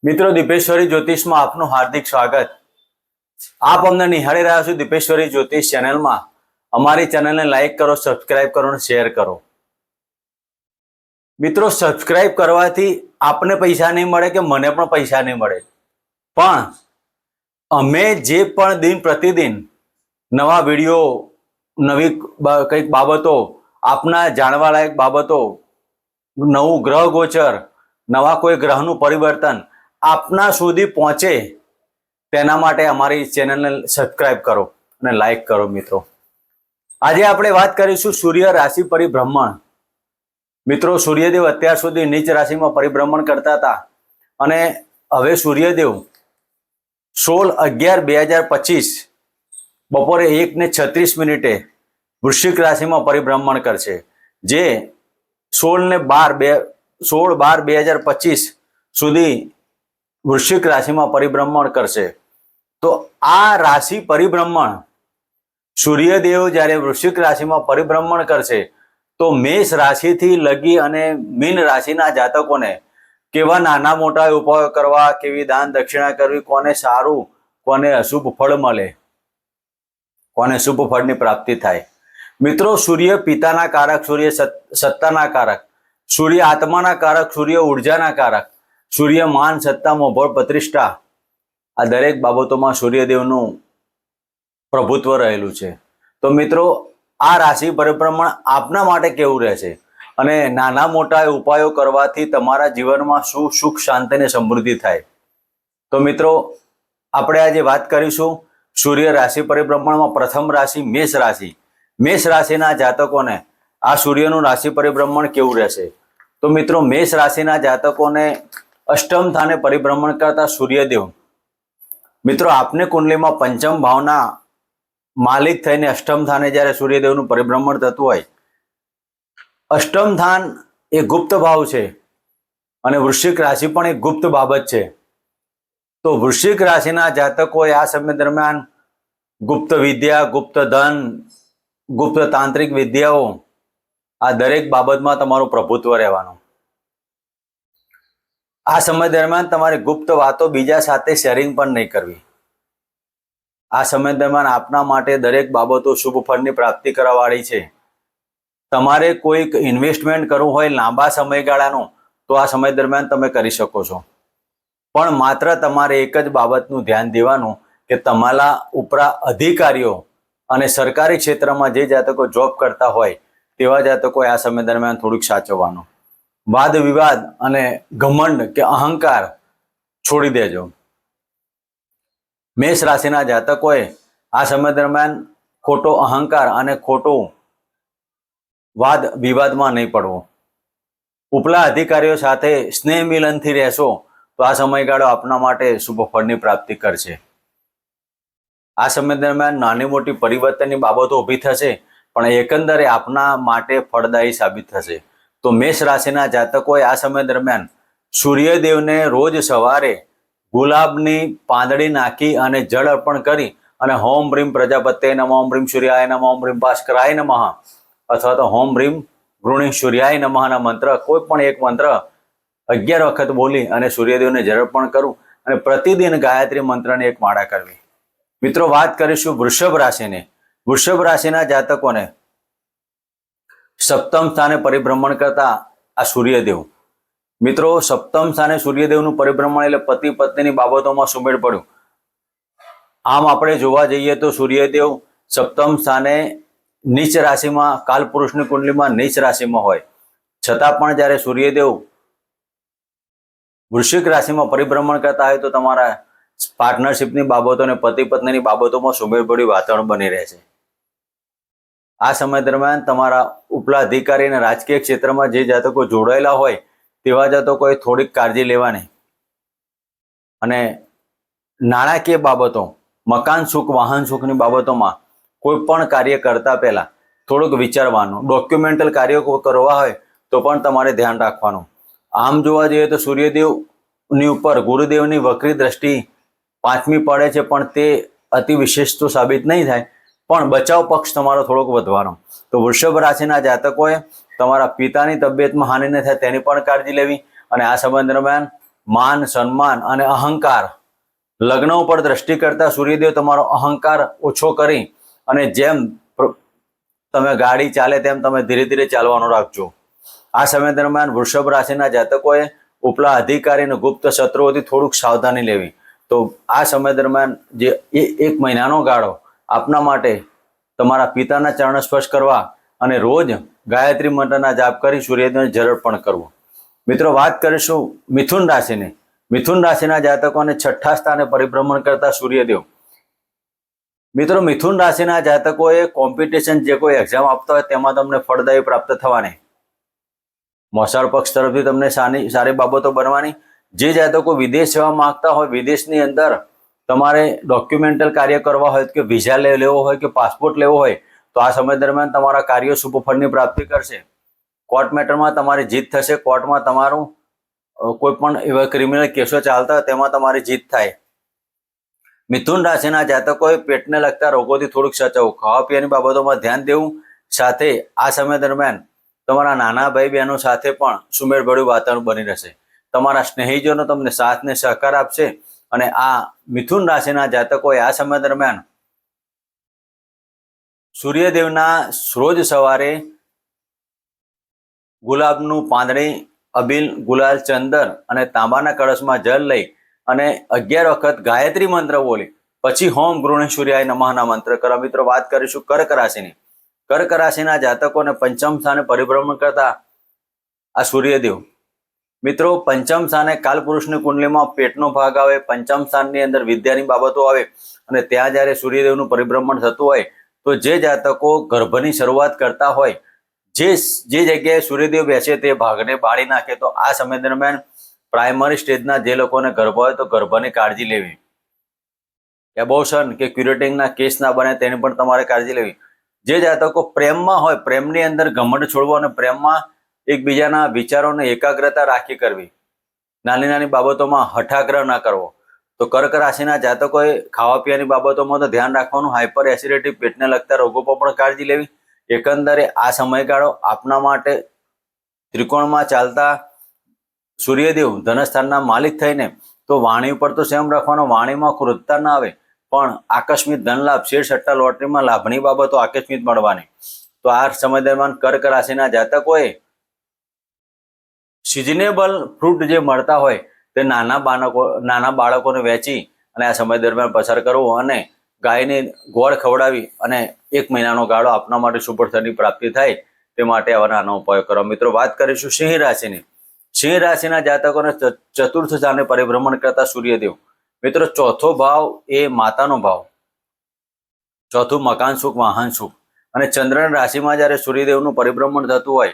મિત્રો દીપેશ્વરી જ્યોતિષમાં આપનું હાર્દિક સ્વાગત। આપ અમને નિહાળી રહ્યા છો દીપેશ્વરી જ્યોતિષ ચેનલમાં। અમારી ચેનલને લાઈક કરો, સબસ્ક્રાઇબ કરો અને શેર કરો। મિત્રો, સબસ્ક્રાઇબ કરવાથી આપને પૈસા નહીં મળે કે મને પણ પૈસા નહીં મળે, પણ અમે જે પણ દિન પ્રતિદિન નવા વિડીયો, નવી કંઈક બાબતો, આપના જાણવા લાયક બાબતો, નવું ગ્રહ ગોચર, નવા કોઈ ગ્રહનું પરિવર્તન આપના સુધી પહોંચે તેના માટે અમારી ચેનલને સબસ્ક્રાઇબ કરો અને લાઈક કરો। મિત્રો, આજે આપણે વાત કરીશું સૂર્ય રાશિ પરિભ્રમણ। મિત્રો, સૂર્યદેવ અત્યાર સુધી નીચ રાશિમાં પરિભ્રમણ કરતા હતા અને હવે સૂર્યદેવ 16/11/2025 બપોરે 1:36 વૃશ્ચિક રાશિમાં પરિભ્રમણ કરશે, જે 16/12/2025 સુધી વૃશ્ચિક રાશિમાં પરિભ્રમણ કરશે। તો આ રાશિ પરિભ્રમણ સૂર્યદેવ જ્યારે વૃશ્ચિક રાશિમાં પરિભ્રમણ કરશે તો મેષ રાશિથી લગી અને મીન રાશિના જાતકોને કેવા નાના મોટા ઉપાયો કરવા, કેવી દાન દક્ષિણા કરવી, કોને સારું કોને અશુભ ફળ મળે, કોને શુભ ફળની પ્રાપ્તિ થાય। મિત્રો, સૂર્ય પિતાના કારક, સૂર્ય સત્તાના કારક, સૂર્ય આત્માના કારક, સૂર્ય ઉર્જાના કારક, સૂર્ય માન, સત્તા, મોભળ, પ્રતિષ્ઠા, આ દરેક બાબતોમાં સૂર્યદેવનું પ્રભુત્વ રહેલું છે। તો મિત્રો, આ રાશિ પરિભ્રમણ આપના માટે કેવું રહેશે અને નાના મોટા ઉપાયો કરવાથી તમારા જીવનમાં શું સુખ, શાંતિ અને સમૃદ્ધિ થાય। તો મિત્રો, આપણે આજે વાત કરીશું સૂર્ય રાશિ પરિભ્રમણમાં પ્રથમ રાશિ મેષ રાશિ। મેષ રાશિના જાતકોને આ સૂર્યનું રાશિ પરિભ્રમણ કેવું રહેશે। તો મિત્રો, મેષ રાશિના જાતકોને અષ્ટમ સ્થાને પરિભ્રમણ કરતા સૂર્યદેવ, મિત્રો આપને કુંડલીમાં પંચમ ભાવના માલિક થઈને અષ્ટમ સ્થાને જ્યારે સૂર્યદેવનું પરિભ્રમણ થતું હોય, અષ્ટમ સ્થાન એ ગુપ્ત ભાવ છે અને વૃશ્ચિક રાશિ પણ એક ગુપ્ત બાબત છે। તો વૃશ્ચિક રાશિના જાતકોએ આ સમય દરમિયાન ગુપ્ત વિદ્યા, ગુપ્ત ધન, ગુપ્ત તાંત્રિક વિદ્યાઓ, આ દરેક બાબતમાં તમારું પ્રભુત્વ રહેવાનું। આ સમય દરમિયાન તમારે ગુપ્ત વાતો બીજા સાથે શેરિંગ પણ નહીં કરવી। આ સમય દરમિયાન આપના માટે દરેક બાબતો શુભ ફળની પ્રાપ્તિ કરવાવાળી છે। તમારે કોઈક ઇન્વેસ્ટમેન્ટ કરવું હોય લાંબા સમયગાળાનું, તો આ સમય દરમિયાન તમે કરી શકો છો, પણ માત્ર તમારે એક જ બાબતનું ધ્યાન દેવાનું કે તમારા ઉપરા અધિકારીઓ અને સરકારી ક્ષેત્રમાં જે જાતકો જોબ કરતા હોય તેવા જાતકોએ આ સમય દરમિયાન થોડુંક સાચવવાનું। વાદ વિવાદ અને ઘમંડ કે અહંકાર છોડી દેજો। મેષ રાશિના જાતકોએ આ સમય દરમિયાન ખોટો અહંકાર અને ખોટો વાદ વિવાદમાં નહીં પડવો। ઉપલા અધિકારીઓ સાથે સ્નેહ મિલનથી રહેશો તો આ સમયગાળો આપના માટે શુભ ફળની પ્રાપ્તિ કરશે। આ સમય દરમિયાન નાની મોટી પરિવર્તનની બાબતો ઊભી થશે, પણ એકંદરે આપના માટે ફળદાયી સાબિત થશે। તો મેષ રાશિના જાતકોએ આ સમય દરમિયાન સૂર્યદેવને રોજ સવારે ગુલાબની પાંદડી નાખી અને જળ અર્પણ કરી અને હોમ બ્રીમ પ્રજાપત્યે નમઃ, ઓમ બ્રીમ સૂર્યાય નમઃ, ઓમ બ્રીમ ભાસ્કરાય નમઃ અથવા તો હોમ બ્રીમ ગૃણી સૂર્યાય નમઃના મંત્ર, કોઈ પણ એક મંત્ર 11 વખત બોલી અને સૂર્યદેવને જળ અર્પણ કરવું અને પ્રતિદિન ગાયત્રી મંત્રની એક માળા કરવી। મિત્રો, વાત કરીશું વૃષભ રાશિની। વૃષભ રાશિના જાતકોને સપ્તમ સ્થાને પરિભ્રમણ કરતા આ સૂર્યદેવ, મિત્રો સપ્તમ સ્થાને સૂર્યદેવનું પરિભ્રમણ એટલે પતિ પત્નીની બાબતોમાં સુમેળ પડ્યું। આમ આપણે જોવા જઈએ તો સૂર્યદેવ સપ્તમ સ્થાને નીચ રાશિમાં, કાલપુરુષની કુંડલીમાં નીચ રાશિમાં હોય છતાં પણ જ્યારે સૂર્યદેવ વૃશ્ચિક રાશિમાં પરિભ્રમણ કરતા હોય તો તમારા પાર્ટનરશિપની બાબતો અને પતિ પત્નીની બાબતોમાં સુમેળભર્યું વાતાવરણ બની રહે છે। આ સમય દરમિયાન તમારા ઉપલા અધિકારી અને રાજકીય ક્ષેત્રમાં જે જાતકો જોડાયેલા હોય તેવા જાતકોએ થોડીક કાળજી લેવાની અને નાણાકીય બાબતો, મકાન સુખ, વાહન સુખની બાબતોમાં કોઈ પણ કાર્ય કરતા પહેલા થોડુંક વિચારવાનું। ડોક્યુમેન્ટલ કાર્યો કરવા હોય તો પણ તમારે ધ્યાન રાખવાનું। આમ જોવા જઈએ તો સૂર્યદેવની ઉપર ગુરુદેવની વક્રી દ્રષ્ટિ 5મી પડે છે, પણ તે અતિ વિશેષ તો સાબિત નહીં થાય, પણ બચાવ પક્ષ તમારો થોડોક વધવાનો। તો વૃષભ રાશિના જાતકોએ તમારા પિતાની તબિયતમાં હાનિ ન થાય તેની પણ કાળજી લેવી અને આ સમય દરમિયાન માન સન્માન અને અહંકાર, લગ્ન ઉપર દ્રષ્ટિ કરતા સૂર્યદેવ તમારો અહંકાર ઓછો કરી અને જેમ તમે ગાડી ચાલે તેમ તમે ધીરે ધીરે ચાલવાનું રાખજો. આ સમય દરમિયાન વૃષભ રાશિના જાતકોએ ઉપલા અધિકારી અને ગુપ્ત શત્રુઓથી થોડુંક સાવધાની લેવી. તો આ સમય દરમિયાન જે એક મહિનાનો ગાળો આપના માટે તમારા પિતાના ચરણ સ્પર્શ કરવા અને રોજ ગાયત્રી મંત્રના જાપ કરી સૂર્યદેવને જરૂર પણ કરવું. મિત્રો, વાત કરીશું મિથુન રાશિની. મિથુન રાશિના જાતકોને 6ઠ્ઠા સ્થાને પરિભ્રમણ કરતા સૂર્યદેવ. મિત્રો, મિથુન રાશિના જાતકોએ કોમ્પિટિશન જે કોઈ એક્ઝામ આપતા હોય તેમાં તમને ફળદાયી પ્રાપ્ત થવાની, મોસાળ પક્ષ તરફથી તમને સારી બાબતો બનવાની. જે જાતકો વિદેશ જવા માંગતા હોય, વિદેશની અંદર તમારે ડોક્યુમેન્ટલ કાર્ય કરવા હોય કે વિઝા લેવો હોય કે પાસપોર્ટ લેવો હોય તો આ સમય દરમિયાન તમારા કાર્યો શુભ ફળની પ્રાપ્તિ કરશે. કોર્ટ મેટરમાં તમારી જીત થશે. કોર્ટમાં તમારું કોઈ પણ એવા ક્રિમિનલ કેસો ચાલતા હોય તેમાં તમારી જીત થાય. મિથુન રાશિના જાતકોએ પેટને લગતા રોગોથી થોડુંક સચવવું, ખાવા પીવાની બાબતોમાં ધ્યાન દેવું. સાથે આ સમય દરમિયાન તમારા નાના ભાઈ બહેનો સાથે પણ સુમેળભર્યું વાતાવરણ બની રહેશે. તમારા સ્નેહીજનો તમને સાથ ને સહકાર આપશે અને આ મિથુન રાશિના જાતકોએ આ સમય દરમિયાન સૂર્યદેવના રોજ સવારે ગુલાબનું પાંદડી, અબીલ, ગુલાલ, ચંદન અને તાંબાના કળશમાં જળ લઈ અને 11 વખત ગાયત્રી મંત્ર બોલી પછી હોમ ગૃહિણી સૂર્યાય નમઃના મંત્ર કરો. મિત્રો, વાત કરીશું કર્ક રાશિની. કર્ક રાશિના જાતકોને પંચમ સ્થાને પરિભ્રમણ કરતા આ સૂર્યદેવ. મિત્રો, પંચમ સ્થાને કાલપુરુષની કુંડલીમાં પેટનો ભાગ આવે, પંચમ સ્થાનની અંદર વિદ્યાની બાબતો આવે અને ત્યાં જ્યારે સૂર્યદેવનું પરિભ્રમણ થતું હોય તો જે જાતકો ગર્ભની શરૂઆત કરતા હોય, જે જગ્યાએ સૂર્યદેવ બેસે તે ભાગને બાળી નાખે. તો આ સમય દરમિયાન પ્રાઇમરી સ્ટેજના જે લોકોને ગર્ભ હોય તો ગર્ભની કાળજી લેવી. એબોર્શન કે ક્યુરેટિંગના કેસ ના બને તેની પણ તમારે કાળજી લેવી. જે જાતકો પ્રેમમાં હોય, પ્રેમની અંદર ઘમંડ છોડવો અને પ્રેમમાં એકબીજાના વિચારોને એકાગ્રતા રાખી કરવી, નાની નાની બાબતોમાં હઠાગ્રહ ના કરવો. તો કર્ક રાશિના જાતકોએ ખાવા પીવાની બાબતોમાં તો ધ્યાન રાખવાનું. હાઇપર એસિડિટી, પેટને લગતા રોગો પર પણ કાળજી લેવી. એકંદરે આ સમયગાળો આપના માટે ત્રિકોણમાં ચાલતા સૂર્યદેવ ધનસ્થાનના માલિક થઈને તો વાણી ઉપર તો સેમ રાખવાનો, વાણીમાં ક્રોધતા ના આવે પણ આકસ્મિક ધન લાભ, શેર સટ્ટા લોટરીમાં લાભની બાબતો આકસ્મિક મળવાની. તો આ સમય દરમિયાન કર્ક રાશિના જાતકોએ સિઝનેબલ ફ્રૂટ જે મળતા હોય તે નાના બાળકોને વેચી અને આ સમય દરમિયાન પસાર કરવો અને ગાયને ગોળ ખવડાવી અને 1 મહિનાનો ગાળો આપના માટે શુભ ફળની પ્રાપ્તિ થાય તે માટે આવા નાના ઉપાયો કરો. મિત્રો, વાત કરીશું સિંહ રાશિની. સિંહ રાશિના જાતકોને ચતુર્થ સ્થાને પરિભ્રમણ કરતા સૂર્યદેવ. મિત્રો, ચોથો ભાવ એ માતાનો ભાવ, ચોથું મકાન સુખ, વાહન સુખ. અને ચંદ્રની રાશિમાં જ્યારે સૂર્યદેવનું પરિભ્રમણ થતું હોય,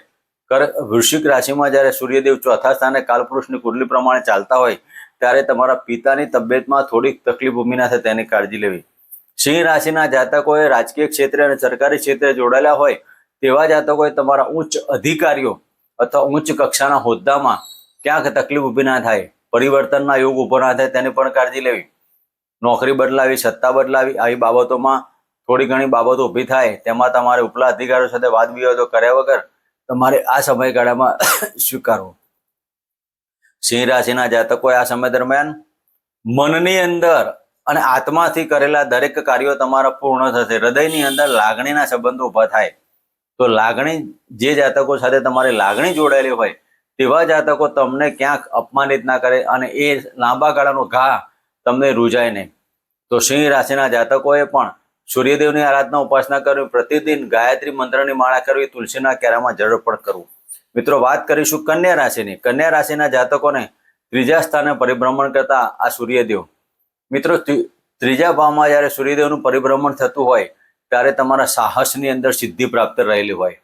વૃશ્ચિક રાશિમાં જ્યારે સૂર્યદેવ ચોથા સ્થાને કાલપુરુષની કુંડલી પ્રમાણે ચાલતા હોય ત્યારે તમારા પિતાની તબિયતમાં થોડીક તકલીફ ઊભી ના થાય તેની કાળજી લેવી. સિંહ રાશિના જાતકોએ રાજકીય ક્ષેત્રે અને સરકારી ક્ષેત્રે જોડાયેલા હોય તેવા જાતકોએ તમારા ઉચ્ચ અધિકારીઓ અથવા ઉચ્ચ કક્ષાના હોદ્દામાં ક્યાંક તકલીફ ઊભી ના થાય, પરિવર્તનના યોગ ઊભો ના થાય તેની પણ કાળજી લેવી. નોકરી બદલાવી, સત્તા બદલાવી, આવી બાબતોમાં થોડી ઘણી બાબતો ઊભી થાય તેમાં તમારે ઉપલા અધિકારીઓ સાથે વાદ વિવાદો કર્યા વગર તમારે આ સમયગાળામાં સ્વીકારવો. સિંહ રાશિના જાતકોએ આ સમય દરમિયાન મનની અંદર અને આત્માથી કરેલા દરેક કાર્યો તમારા પૂર્ણ થશે. હૃદયની અંદર લાગણીના સંબંધો ઊભા થાય. તો લાગણી, જે જાતકો સાથે તમારી લાગણી જોડાયેલી હોય તેવા જાતકો તમને ક્યાંક અપમાનિત ના કરે અને એ લાંબા ગાળાનો ઘા તમને રૂજાય નહીં. તો સિંહ રાશિના જાતકોએ પણ સૂર્યદેવની આરાધના, ઉપાસના કરવી, પ્રતિદિન ગાયત્રી મંત્રની માળા કરવી, તુલસીના ક્યારામાં જળ અર્પણ કરવું. મિત્રો, વાત કરીશું કન્યા રાશિની. કન્યા રાશિના જાતકોને ત્રીજા સ્થાને પરિભ્રમણ કરતા આ સૂર્યદેવ. મિત્રો, ત્રીજા ભાવમાં જ્યારે સૂર્યદેવનું પરિભ્રમણ થતું હોય ત્યારે તમારા સાહસની અંદર સિદ્ધિ પ્રાપ્ત રહેલી હોય.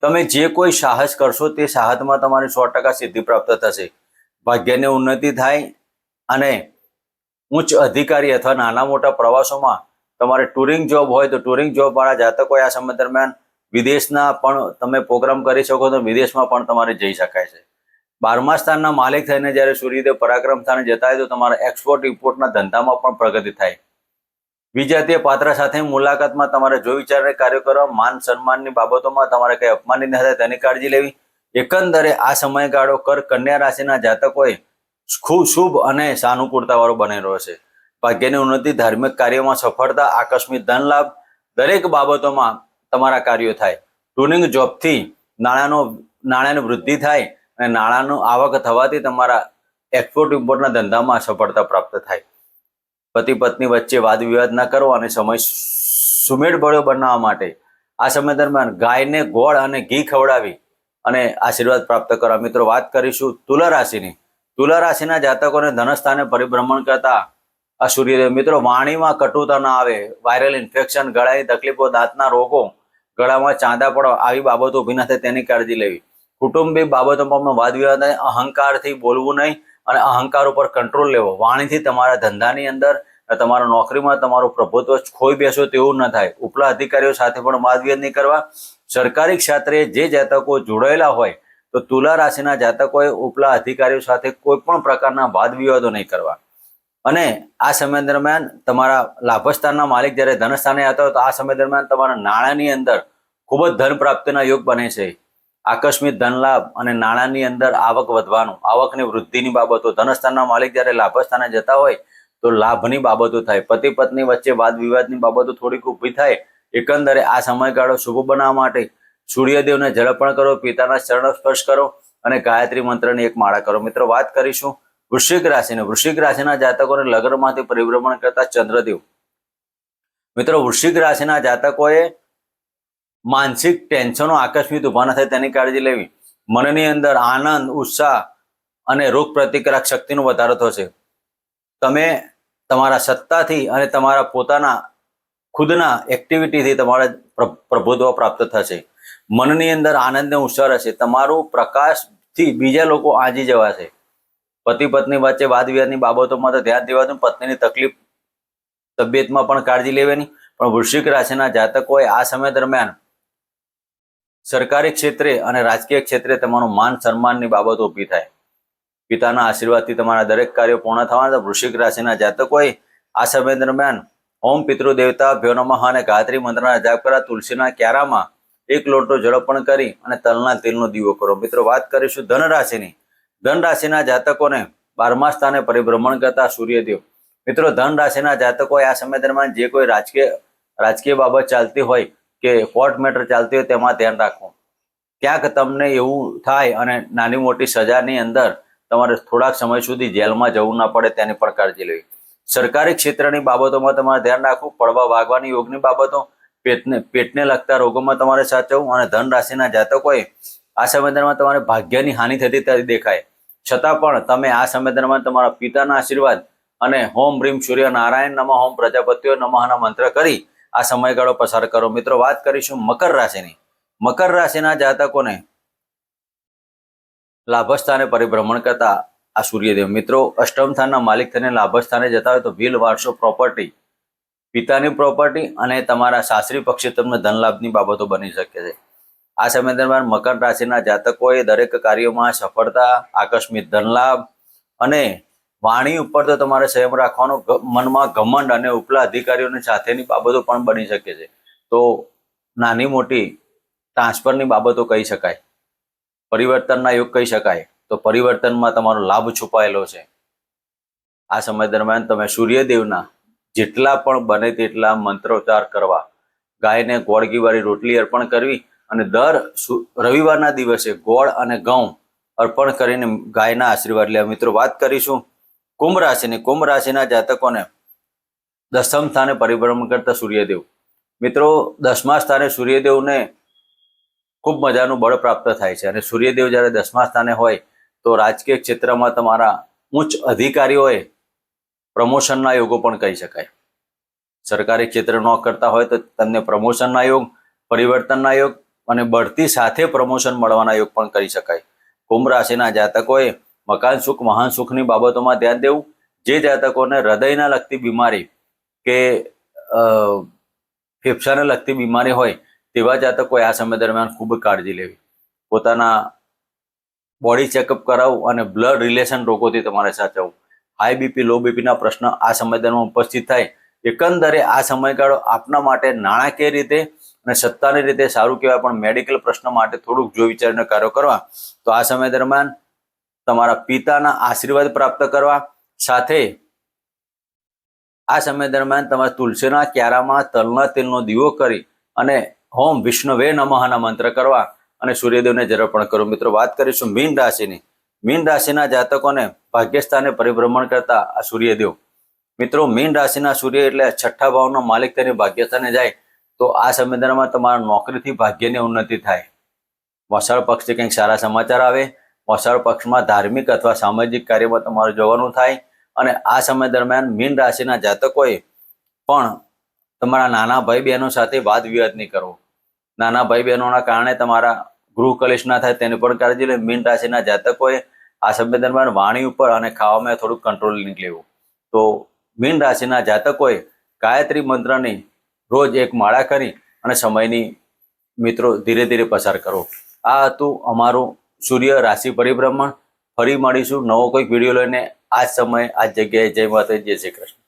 તમે જે કોઈ સાહસ કરશો તે સાહસમાં તમારી 100% સિદ્ધિ પ્રાપ્ત થશે. ભાગ્યની ઉન્નતિ થાય અને ઉચ્ચ અધિકારી અથવા નાના મોટા પ્રવાસોમાં તમારે ટુરિંગ જોબ હોય તો ટુરિંગ જોબ વાળા જાતકોએ આ સમય દરમિયાન વિદેશના પણ તમે પ્રોગ્રામ કરી શકો તો વિદેશમાં પણ તમારે જઈ શકાય છે. 12મા સ્થાનના માલિક થઈને જ્યારે સૂર્યદેવ પરાક્રમ સ્થાને જતા હોય તો તમારા એક્સપોર્ટ ઇમ્પોર્ટના ધંધામાં પણ પ્રગતિ થાય. વિજાતીય પાત્ર સાથે મુલાકાતમાં તમારે જોઈ વિચારીને કાર્ય કરવા, માન સન્માનની બાબતોમાં તમારે કંઈ અપમાનિત ન થાય તેની કાળજી લેવી. એકંદરે આ સમયગાળો કન્યા રાશિના જાતકોએ ખૂબ શુભ અને સાનુકૂળતા વાળો બનેલો છે. ભાગ્યની ઉન્નતિ, ધાર્મિક કાર્યોમાં સફળતા, આકસ્મિક ધન લાભ, દરેક બાબતોમાં તમારા કાર્યો થાય. ટૂનિંગ જોબથી નાણાંની વૃદ્ધિ થાય અને નાણાંનું આવક થવાથી તમારા એક્સપોર્ટ ઇમ્પોર્ટના ધંધામાં સફળતા પ્રાપ્ત થાય. પતિ પત્ની વચ્ચે વાદ વિવાદ ન કરો અને સમય સુમેળભર્યો બનાવવા માટે આ સમય દરમિયાન ગાયને ગોળ અને ઘી ખવડાવી અને આશીર્વાદ પ્રાપ્ત કરવા. મિત્રો, વાત કરીશું તુલા રાશિની. તુલા રાશિના જાતકોને ધનસ્થાને પરિભ્રમણ કરતા આ સૂર્યદેવ. મિત્રો, વાણીમાં કટુતા ના આવે, વાયરલ ઇન્ફેક્શન, ગળાની તકલીફો, દાંતના રોગો, ગળામાં ચાંદા પડો, આવી બાબતો ઉભી ના થાય તેની કાળજી લેવી. કુટુંબિક બાબતોમાં વાદ વિવાદ, અહંકારથી બોલવું નહીં અને અહંકાર ઉપર કંટ્રોલ લેવો. વાણીથી તમારા ધંધાની અંદર, તમારા નોકરીમાં તમારું પ્રભુત્વ ખોઈ બેસો તેવું ન થાય. ઉપલા અધિકારીઓ સાથે પણ વાદ વિવાદ નહીં કરવા. સરકારી ક્ષેત્રે જે જાતકો જોડાયેલા હોય તો તુલા રાશિના જાતકોએ ઉપલા અધિકારીઓ સાથે કોઈ પણ પ્રકારના વાદ વિવાદો નહીં કરવા. અને આ સમય દરમિયાન તમારા લાભસ્થાનના માલિક જ્યારે ધનસ્થાને આવતા હોય તો આ સમય દરમિયાન તમારા નાણાંની અંદર ખૂબ જ ધન પ્રાપ્તિના યોગ બને છે. આકસ્મિક ધન લાભ અને નાણાંની અંદર આવક વધવાનું, આવકની વૃદ્ધિની બાબતો. ધનસ્થાનના માલિક જ્યારે લાભસ્થાને જતા હોય તો લાભની બાબતો થાય. પતિ પત્ની વચ્ચે વાદ વિવાદની બાબતો થોડીક ઊભી થાય. એકંદરે આ સમયગાળો શુભ બનાવવા માટે સૂર્યદેવને જળઅર્પણ કરો, પિતાના ચરણ સ્પર્શ કરો અને ગાયત્રી મંત્રની એક માળા કરો. મિત્રો, વાત કરીશું વૃશ્ચિક રાશિને. વૃશ્ચિક રાશિના જાતકોને લગ્નમાંથી પરિભ્રમણ કરતા ચંદ્રદેવ. મિત્રો, વૃશ્ચિક રાશિના જાતકોએ માનસિક ટેન્શનો આકસ્મિક ઉભા ન થાય તેની કાળજી લેવી. મનની અંદર આનંદ, ઉત્સાહ અને રોગ પ્રતિકારક શક્તિનો વધારો થશે. તમે તમારા સત્તાથી અને તમારા પોતાના ખુદના એક્ટિવિટીથી તમારા પ્રભુત્વ પ્રાપ્ત થશે. મનની અંદર આનંદ ને ઉત્સાહ રહેશે. તમારું પ્રકાશથી બીજા લોકો આંજી જવાશે. પતિ પત્ની વચ્ચે વાદ વિવાદની બાબતોમાં તો ધ્યાન દેવાનું. પત્નીની તકલીફ, તબિયતમાં પણ કાળજી લેવાની. પણ વૃશ્ચિક રાશિના જાતકોએ આ સમય દરમિયાન સરકારી ક્ષેત્રે અને રાજકીય ક્ષેત્રે તમારું માન સન્માનની બાબતો ઊભી થાય. પિતાના આશીર્વાદથી તમારા દરેક કાર્યો પૂર્ણ થવાના. વૃશ્ચિક રાશિના જાતકોએ આ સમય દરમિયાન ઓમ પિતૃદેવતા ભ્યો નમઃ અને ગાયત્રી મંત્રના જાપ કરવા. તુલસીના ક્યારામાં એક લોટો જળઅર્પણ કરી અને તલના તેલનો દીવો કરો. મિત્રો, વાત કરીશું ધન રાશિની. ધન રાશિના જાતકોને 12મા સ્થાને પરિભ્રમણ કરતા સૂર્યદેવ. મિત્રો, ધન રાશિના જાતકોએ આ સમય દરમિયાન જે કોઈ રાજકીય બાબત ચાલતી હોય કે કોર્ટ મેટર ચાલતી હોય તેમાં ધ્યાન રાખવું. ક્યાંક તમને એવું થાય અને નાની મોટી સજાની અંદર તમારે થોડાક સમય સુધી જેલમાં જવું ના પડે તેની પણ કાળજી લેવી. સરકારી ક્ષેત્રની બાબતોમાં તમારે ધ્યાન રાખવું. પડવા વાગવાની યોગની બાબતો, પેટને લગતા રોગોમાં તમારે સાચવવું. અને ધન રાશિના જાતકોએ આ સમય દરમિયાન તમારે ભાગ્યની હાનિ થતી દેખાય છતાં પણ તમે આ સમય દરમિયાન તમારા પિતાના આશીર્વાદ અને હોમ બ્રીમ સૂર્ય નારાયણ નમઃ, હોમ પ્રજાપતિઓ નમઃના મંત્ર કરી આ સમયગાળો પસાર કરો. મિત્રો, વાત કરીશું મકર રાશિની. મકર રાશિના જાતકોને લાભસ્થાને પરિભ્રમણ કરતા આ સૂર્યદેવ. મિત્રો, અષ્ટમ સ્થાનના માલિક થઈને લાભસ્થાને જતા હોય તો વ્હીલ, વારસો, પ્રોપર્ટી, પિતાની પ્રોપર્ટી અને તમારા સાસરી પક્ષે તમને ધન લાભની બાબતો બની શકે છે. આ સમય દરમિયાન મકર રાશિના જાતકોએ દરેક કાર્યોમાં સફળતા, આકસ્મિક ધન લાભ અને વાણી ઉપર તો તમારે સંયમ રાખવાનો. મનમાં ઘમંડ અને ઉપલા અધિકારીઓની સાથેની બાબતો પણ બની શકે છે. તો નાની મોટી ટ્રાન્સફરની બાબતો કહી શકાય, પરિવર્તનના યોગ કહી શકાય. તો પરિવર્તનમાં તમારો લાભ છુપાયેલો છે. આ સમય દરમિયાન તમે સૂર્યદેવના જેટલા પણ બને તેટલા મંત્રોચ્ચાર કરવા, ગાયને ગોળ ઘીવાળી રોટલી અર્પણ કરવી અને દર રવિવારના દિવસે ગોળ અને ઘઉં અર્પણ કરીને ગાયના આશીર્વાદ લેવા. મિત્રો, વાત કરીશું કુંભ રાશિની. કુંભ રાશિના જાતકોને 10મ સ્થાને પરિભ્રમણ કરતા સૂર્યદેવ. મિત્રો, 10મા સ્થાને સૂર્યદેવને ખૂબ મજાનું બળ પ્રાપ્ત થાય છે. અને સૂર્યદેવ જ્યારે 10મા સ્થાને હોય તો રાજકીય ક્ષેત્રમાં તમારા ઉચ્ચ અધિકારીઓએ પ્રમોશનના યોગો પણ કહી શકાય. સરકારી ક્ષેત્ર ન કરતા હોય તો તમને પ્રમોશનના યોગ, પરિવર્તનના યોગ અને બઢતી સાથે પ્રમોશન મળવાના યોગ પણ કરી શકાય. કુંભ રાશિના જાતકોએ મકાન સુખ, મહાન સુખની બાબતોમાં ધ્યાન દેવું. જે જાતકોને હૃદયના લગતી બીમારી કે ફેફસાને લગતી બીમારી હોય તેવા જાતકોએ આ સમય દરમિયાન ખૂબ કાળજી લેવી. પોતાના બોડી ચેકઅપ કરાવવું અને બ્લડ રિલેશન રોગોથી તમારે સાચવવું. હાઈ બીપી, લો બીપીના પ્રશ્ન આ સમય દરમિયાન ઉપસ્થિત થાય. એકંદરે આ સમયગાળો આપના માટે નાણાકીય રીતે અને સત્તાની રીતે સારું કહેવાય, પણ મેડિકલ પ્રશ્ન માટે થોડુંક જો વિચારીને કાર્યો કરવા તો આ સમય દરમિયાન તમારા પિતાના આશીર્વાદ પ્રાપ્ત કરવા, સાથે આ સમય દરમિયાન તમારે તુલસીના ક્યારામાં તલના તેલનો દીવો કરી અને ઓમ વિષ્ણવે નમઃના મંત્ર કરવા અને સૂર્યદેવને જળ અર્પણ કરો. મિત્રો, વાત કરીશું મીન રાશિની. મીન રાશિના જાતકોને ભાગ્યસ્થાને પરિભ્રમણ કરતા આ સૂર્યદેવ. મિત્રો, મીન રાશિના સૂર્ય એટલે છઠ્ઠા ભાવનો માલિક તેની ભાગ્યસ્થાને જાય તો આ સમય દરમિયાન તમારા નોકરીથી ભાગ્યની ઉન્નતિ થાય. વસાળ પક્ષથી કંઈક સારા સમાચાર આવે. વસાળ પક્ષમાં ધાર્મિક અથવા સામાજિક કાર્યમાં તમારું જવાનું થાય. અને આ સમય દરમિયાન મીન રાશિના જાતકોએ પણ તમારા નાના ભાઈ બહેનો સાથે વાદ વિવાદ નહીં કરવો. નાના ભાઈ બહેનોના કારણે તમારા ગૃહ કલેશ ના થાય તેની પણ કાળજી લે. મીન રાશિના જાતકોએ આ સમય દરમિયાન વાણી ઉપર અને ખાવામાં થોડુંક કંટ્રોલિંગ લેવું. તો મીન રાશિના જાતકોએ ગાયત્રી મંત્રની રોજ એક માળા કરી અને સમયની મિત્રો ધીરે ધીરે પસાર કરો. આ હતું અમારું સૂર્ય રાશિ પરિભ્રમણ. ફરી મળીશું નવો કોઈક વિડીયો લઈને. આ જ સમયે આ જ જગ્યાએ. જય માતાજી, જય શ્રી કૃષ્ણ.